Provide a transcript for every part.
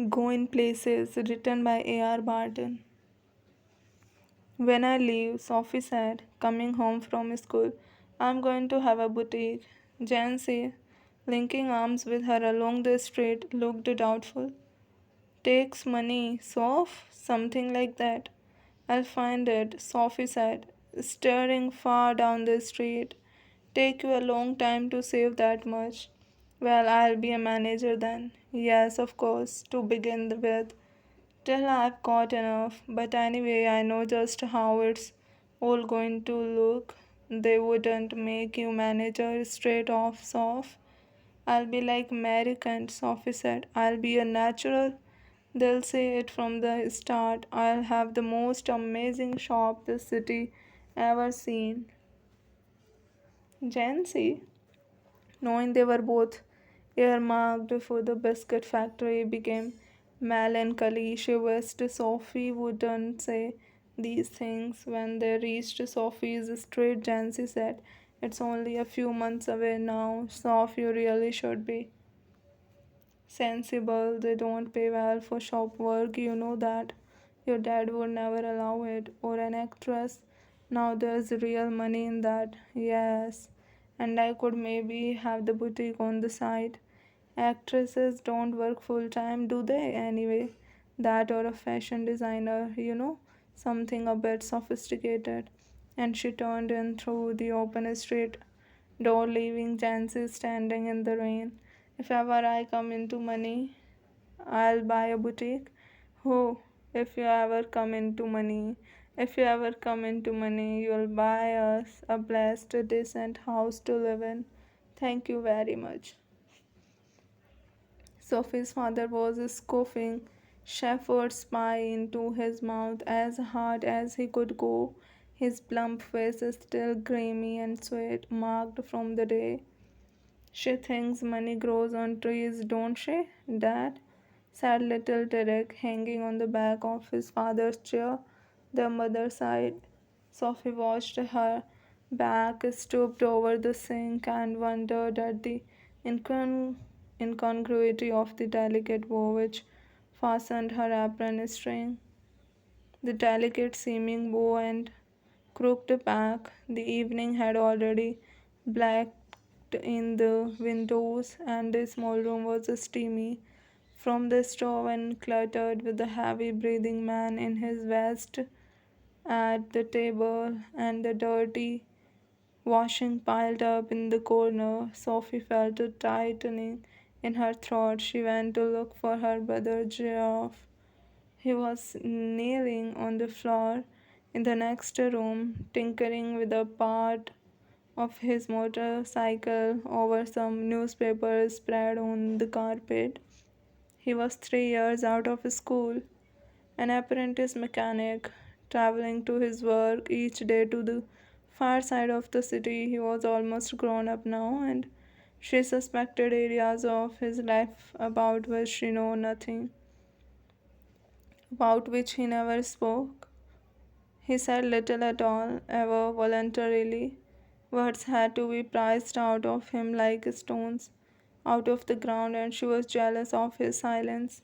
Going Places, written by A.R. Barton. When I leave, Sophie said, coming home from school, I'm going to have a boutique. Jancy, linking arms with her along the street, looked doubtful. Takes money, Soph? Something like that. I'll find it, Sophie said, staring far down the street. Take you a long time to save that much. Well, I'll be a manager then. Yes, of course, to begin with. Till I've got enough. But anyway, I know just how it's all going to look. They wouldn't make you manager straight off. I'll be like Mary Kent, Sophie said. I'll be a natural. They'll say it from the start. I'll have the most amazing shop the city ever seen. Jancy, knowing they were both earmarked for the biscuit factory, became melancholy. She wished Sophie wouldn't say these things. When they reached Sophie's street, Jancy said, it's only a few months away now. Sophie, you really should be sensible. They don't pay well for shop work, you know that. Your dad would never allow it. Or an actress. Now there's real money in that. Yes. And I could maybe have the boutique on the side. Actresses don't work full time, do they? Anyway, that or a fashion designer, something a bit sophisticated. And she turned in through the open street door, leaving Jancy standing in the rain. If ever I come into money, I'll buy a boutique. Oh, if you ever come into money, if you ever come into money, you'll buy us a blessed, decent house to live in. Thank you very much. Sophie's father was scoffing shepherd's pie into his mouth as hard as he could go, his plump face still grimy and sweat marked from the day. She thinks money grows on trees, don't she, Dad? Said little Derek, hanging on the back of his father's chair. The mother sighed. Sophie watched her back, stooped over the sink, and wondered at the incongruity of the delicate bow which fastened her apron string. The delicate seeming bow and crooked back. The evening had already blacked in the windows, and the small room was steamy from the stove and cluttered with the heavy breathing man in his vest at the table and the dirty washing piled up in the corner. Sophie felt a tightening in her throat. She went to look for her brother Geoff. He was kneeling on the floor in the next room, tinkering with a part of his motorcycle over some newspapers spread on the carpet. He was 3 years out of school, an apprentice mechanic, traveling to his work each day to the far side of the city. He was almost grown up now, and she suspected areas of his life about which she knew nothing, about which he never spoke. He said little at all, ever voluntarily. Words had to be prized out of him like stones out of the ground, and she was jealous of his silence.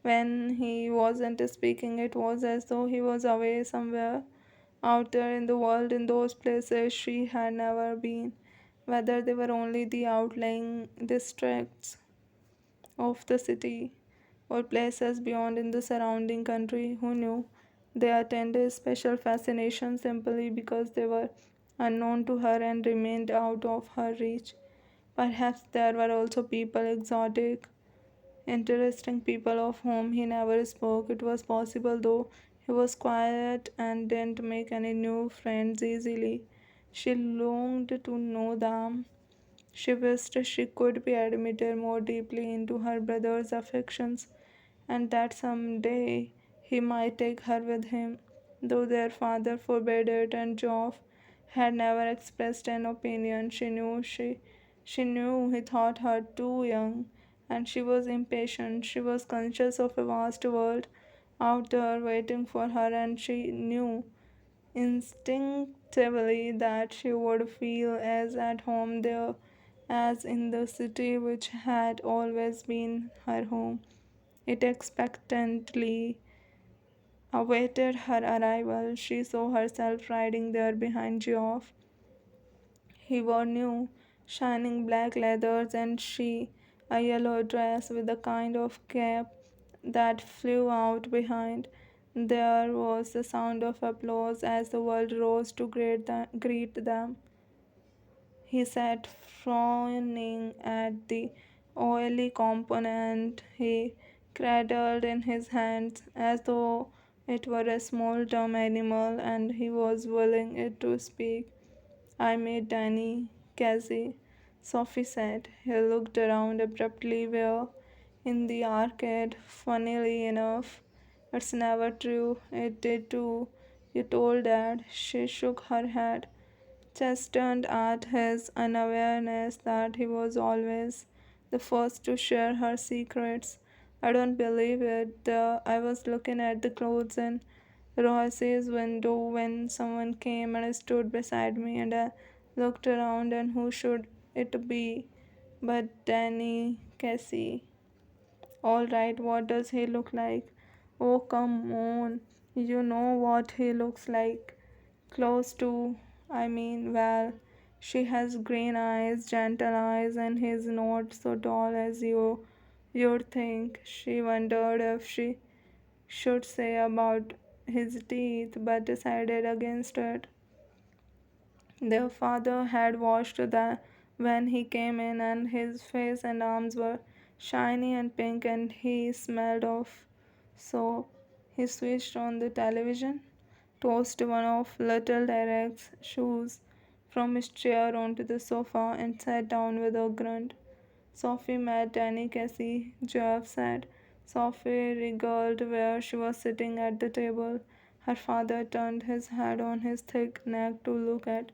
When he wasn't speaking, it was as though he was away somewhere out there in the world, in those places she had never been, whether they were only the outlying districts of the city or places beyond in the surrounding country. Who knew? They attained a special fascination simply because they were unknown to her and remained out of her reach. Perhaps there were also people, exotic, interesting people of whom he never spoke. It was possible, though he was quiet and didn't make any new friends easily. She longed to know them. She wished she could be admitted more deeply into her brother's affections, and that some day he might take her with him, though their father forbade it, and Geoff had never expressed an opinion. She knew he thought her too young, and she was impatient. She was conscious of a vast world out there waiting for her, and she knew instinctively that she would feel as at home there as in the city which had always been her home. It expectantly awaited her arrival. She saw herself riding there behind Geoff. He wore new, shining black leathers, and she a yellow dress with a kind of cape that flew out behind. There was the sound of applause as the world rose to greet them. He sat frowning at the oily component he cradled in his hands as though it were a small dumb animal and he was willing it to speak. I made Danny, Cassie, Sophie said. He looked around abruptly. Where? In the arcade. Funnily enough, it's never true. It did too. You told Dad. She shook her head, chastened at his unawareness that he was always the first to share her secrets. I don't believe it. I was looking at the clothes in Royce's window when someone came and stood beside me, and I looked around, and who should it be but Danny Casey? All right, what does he look like? Oh, come on. You know what he looks like. Close to, well, she has green eyes, gentle eyes, and he's not so tall as you'd think. She wondered if she should say about his teeth, but decided against it. Their father had washed the when he came in, and his face and arms were shiny and pink, and he smelled of soap. He switched on the television, tossed one of little Derek's shoes from his chair onto the sofa, and sat down with a grunt. Sophie met Danny Casey, Jeff said. Sophie wriggled where she was sitting at the table. Her father turned his head on his thick neck to look at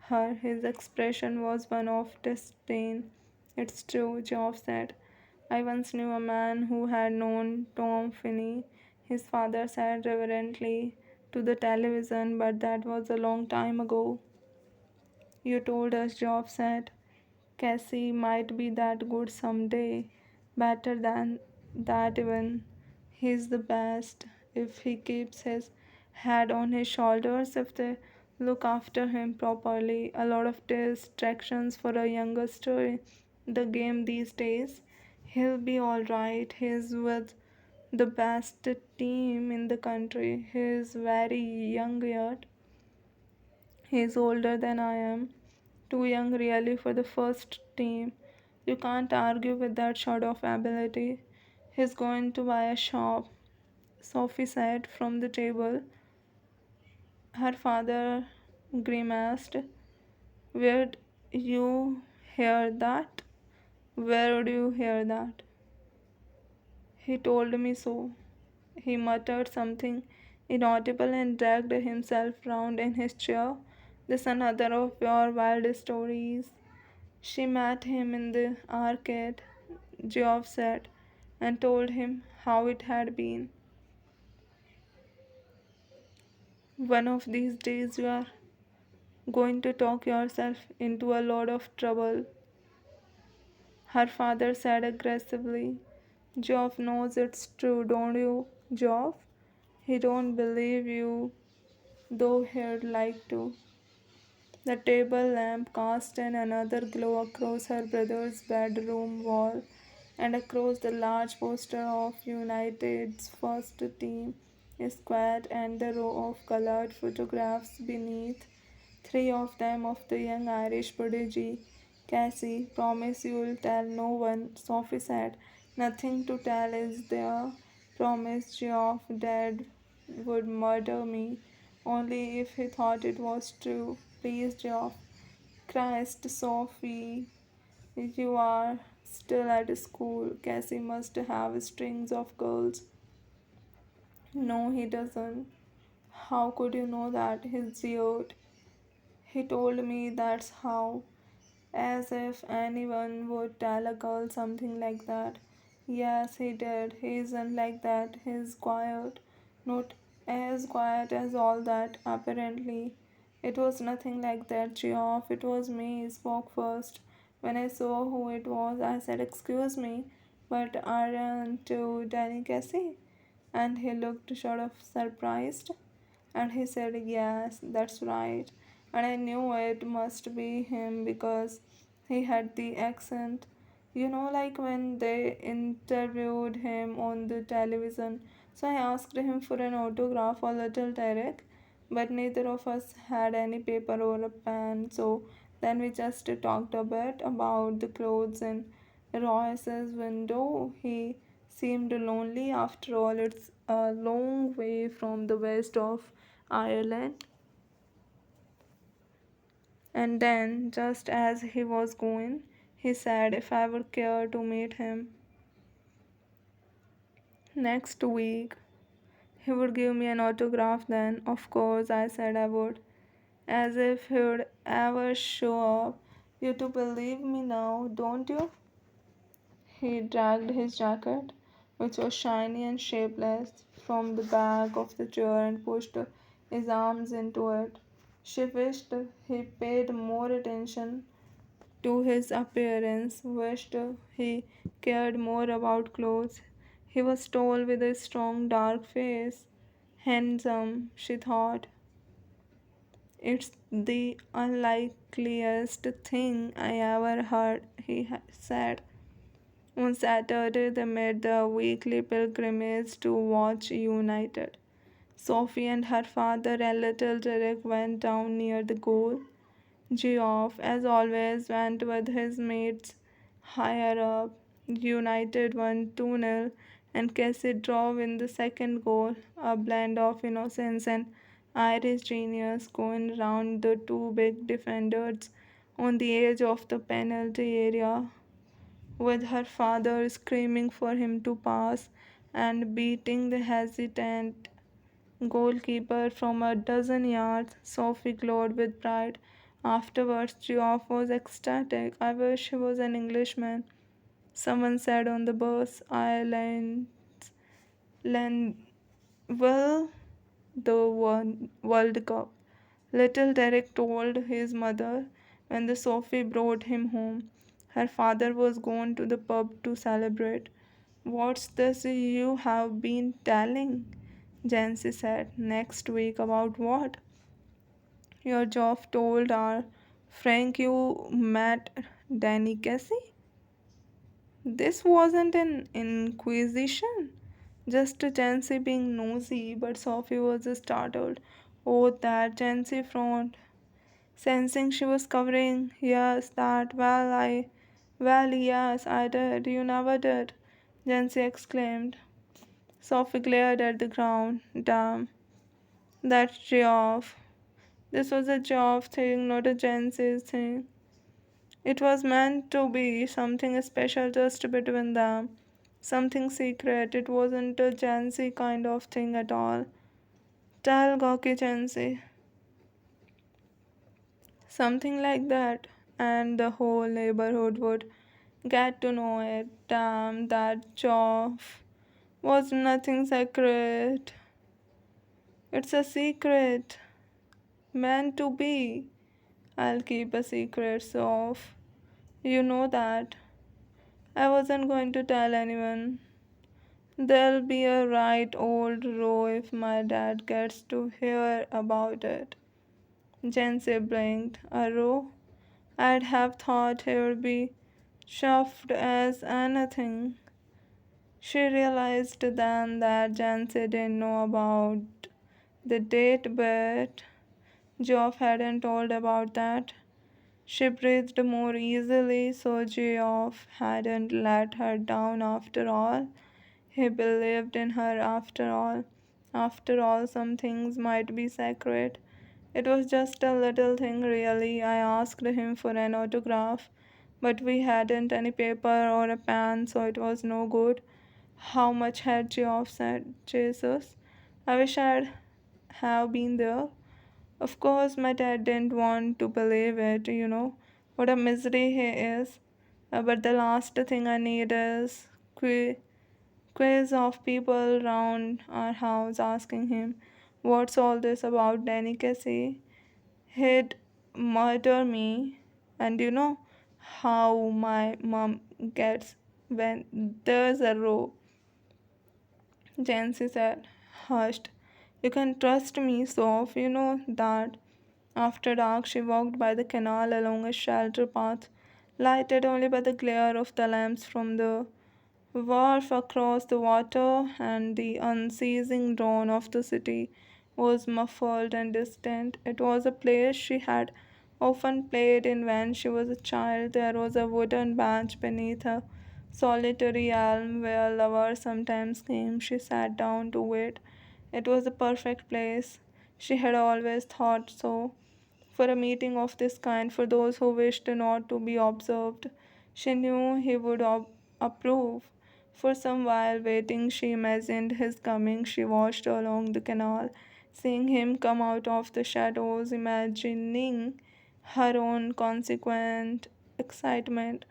her. His expression was one of disdain. It's true, Geoff said. I once knew a man who had known Tom Finney, his father said reverently to the television, but that was a long time ago. You told us, Geoff said. Cassie might be that good someday. Better than that, even. He's the best if he keeps his head on his shoulders, if they look after him properly. A lot of distractions for a youngster in the game these days. He'll be alright. He's with the best team in the country. He's very young yet. He's older than I am. Too young, really, for the first team. You can't argue with that sort of ability. He's going to buy a shop, Sophie said from the table. Her father grimaced. Where'd you hear that? Where'd you hear that? He told me so. He muttered something inaudible and dragged himself round in his chair. This another of your wild stories. She met him in the arcade, Geoff said, and told him how it had been. One of these days you are going to talk yourself into a lot of trouble, her father said aggressively. Geoff knows it's true, don't you, Geoff? He don't believe you, though he'd like to. The table lamp cast an another glow across her brother's bedroom wall and across the large poster of United's first team squad and the row of colored photographs beneath, three of them of the young Irish prodigy. Cassie, promise you'll tell no one, Sophie said. Nothing to tell, is there? Promise Geoff Dad would murder me, only if he thought it was true. Please, Geoff. Christ, Sophie, you are still at school. Cassie must have strings of girls. No, he doesn't. How could you know that? He jeered. He told me that's how. As if anyone would tell a girl something like that. Yes, he did. He isn't like that. He's quiet. Not as quiet as all that, apparently. It was nothing like that, Geoff. It was me. He spoke first. When I saw who it was, I said, Excuse me. But aren't you Danny Casey? And he looked sort of surprised. And he said, "Yes, that's right." And I knew it must be him because he had the accent. Like when they interviewed him on the television. So I asked him for an autograph or little Derek, but neither of us had any paper or a pen. So then we just talked a bit about the clothes in Royce's window. He seemed lonely after all. It's a long way from the west of Ireland. And then, just as he was going, he said if I would care to meet him next week, he would give me an autograph then. Of course, I said I would. As if he'd ever show up. You to believe me now, don't you? He dragged his jacket, which was shiny and shapeless, from the back of the chair and pushed his arms into it. She wished he paid more attention to his appearance, wished he cared more about clothes. He was tall with a strong dark face. Handsome, she thought. It's the unlikeliest thing I ever heard, said. On Saturday, they made the weekly pilgrimage to watch United. Sophie and her father and little Derek went down near the goal. Geoff, as always, went with his mates higher up. United won 2-0, and Casey drove in the second goal, a blend of innocence and Irish genius going round the two big defenders on the edge of the penalty area, with her father screaming for him to pass and beating the hesitant goalkeeper from a dozen yards. Sophie glowed with pride. Afterwards, Geoff was ecstatic. I wish he was an Englishman, someone said on the bus. Ireland will the World Cup. Little Derek told his mother when the Sophie brought him home. Her father was gone to the pub to celebrate. What's this you have been telling? Jancy said. Next week about what? Your Geoff told our Frank you met Danny Casey? This wasn't an inquisition, just Jancy being nosy, but Sophie was startled. Oh, that Jancy front. Sensing she was covering, yes, that, well, yes, I did, you never did, Jancy exclaimed. Sophie glared at the ground. Damn, that's Geoff. This was a Geoff thing, not a Jancy's thing. It was meant to be something special just between them. Something secret. It wasn't a Jancy kind of thing at all. Tell Gawky Jancy. Something like that. And the whole neighborhood would get to know it. Damn, that Geoff was nothing sacred. It's a secret. Meant to be. I'll keep a secret, so you know that. I wasn't going to tell anyone. There'll be a right old row if my dad gets to hear about it. Jancy blinked. A row? I'd have thought he'd be chuffed as anything. She realized then that Jancy didn't know about the date, but Geoff hadn't told about that. She breathed more easily, so Geoff hadn't let her down after all. He believed in her after all. After all, some things might be sacred. It was just a little thing, really. I asked him for an autograph, but we hadn't any paper or a pen, so it was no good. How much had Geoff said? Jesus, I wish I'd have been there. Of course, my dad didn't want to believe it. What a misery he is. But the last thing I need is quiz of people round our house asking him, what's all this about Danny Casey? He'd murder me. And you know how my mom gets. when there's a row. Jancy said, hushed. You can trust me, Soph, you know that. After dark, she walked by the canal along a shelter path, lighted only by the glare of the lamps from the wharf across the water, and the unceasing drone of the city was muffled and distant. It was a place she had often played in when she was a child. There was a wooden bench beneath a solitary elm where lovers sometimes came. She sat down to wait. It was the perfect place. She had always thought so for a meeting of this kind for those who wished not to be observed. She knew he would approve. For some while waiting, she imagined his coming. She watched along the canal, seeing him come out of the shadows, imagining her own consequent excitement.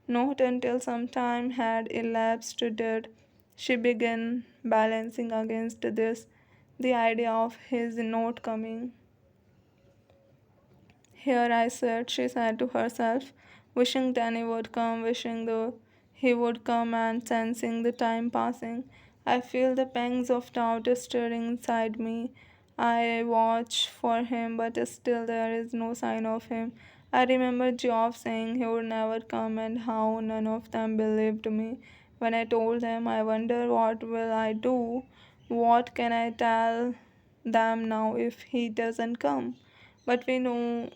Not until some time had elapsed did she begin balancing against this the idea of his not coming. Here I sat, she said to herself, wishing Danny would come, wishing he would come, and sensing the time passing. I feel the pangs of doubt stirring inside me. I watch for him, but still there is no sign of him. I remember Geoff saying he would never come, and how none of them believed me. When I told them, I wonder what will I do? What can I tell them now if he doesn't come? But we know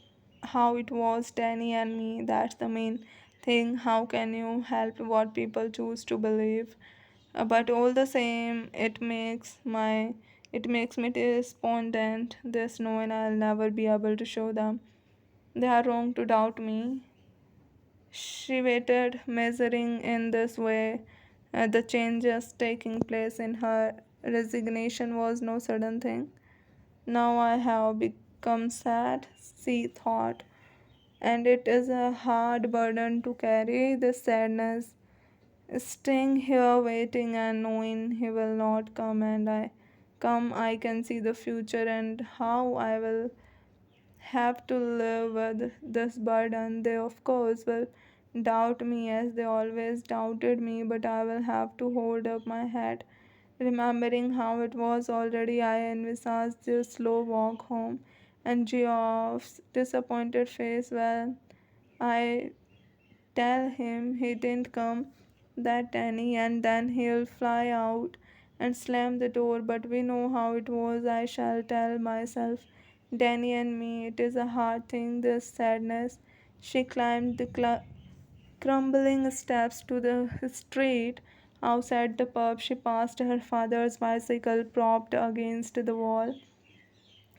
how it was Danny and me. That's the main thing. How can you help what people choose to believe? But all the same, it makes me despondent. This knowing I'll never be able to show them they are wrong to doubt me. She waited, measuring in this way the changes taking place in her. Resignation was no sudden thing. Now I have become sad, she thought, and it is a hard burden to carry this sadness. Staying here waiting and knowing he will not come and I can see the future and how I will have to live with this burden. They of course will doubt me as they always doubted me, but I will have to hold up my head. Remembering how it was already, I envisaged the slow walk home and Geoff's disappointed face when I tell him he didn't come, that Danny, and then he'll fly out and slam the door. But we know how it was. I shall tell myself, Danny and me, it is a hard thing, this sadness. She climbed the crumbling steps to the street. Outside the pub, she passed her father's bicycle propped against the wall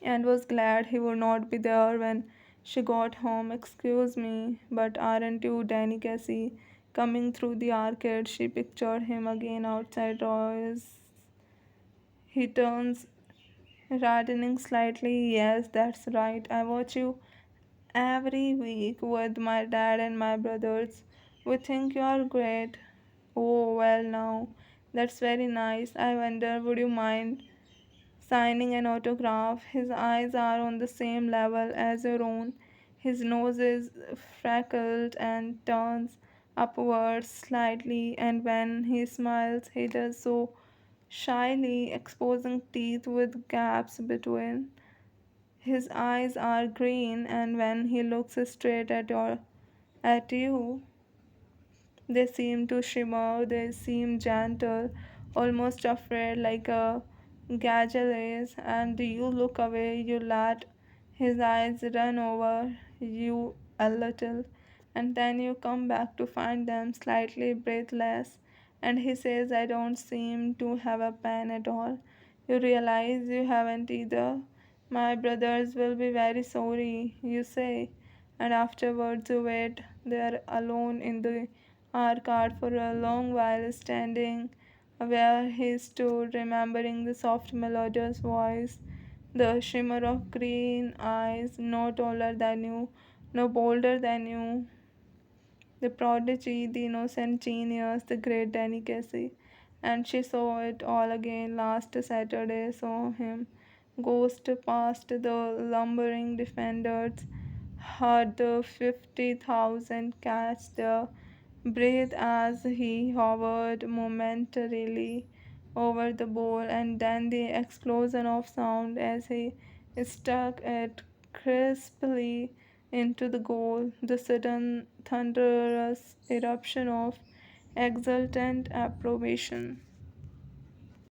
and was glad he would not be there when she got home. Excuse me, but aren't you Danny Casey? Coming through the arcade, she pictured him again outside Roy's. He turns, reddening slightly. Yes, that's right. I watch you every week with my dad and my brothers. We think you are great. Oh, well, now. That's very nice. I wonder, would you mind signing an autograph? His eyes are on the same level as your own. His nose is freckled and turns upwards slightly, and when he smiles, he does so shyly, exposing teeth with gaps between. His eyes are green, and when he looks straight at you, they seem to shimmer, they seem gentle, almost afraid, like a gazelle's, and you look away, you let his eyes run over you a little, and then you come back to find them slightly breathless, and he says, I don't seem to have a pen at all. You realize you haven't either. My brothers will be very sorry, you say, and afterwards you wait there alone in the arcade for a long while, standing where he stood, remembering the soft melodious voice, the shimmer of green eyes, no taller than you, no bolder than you, the prodigy, the innocent genius, the great delicacy. And she saw it all again last Saturday, saw him ghost past the lumbering defenders, heard the 50,000 cats there, breathe as he hovered momentarily over the bowl, and then the explosion of sound as he stuck it crisply into the goal, the sudden thunderous eruption of exultant approbation.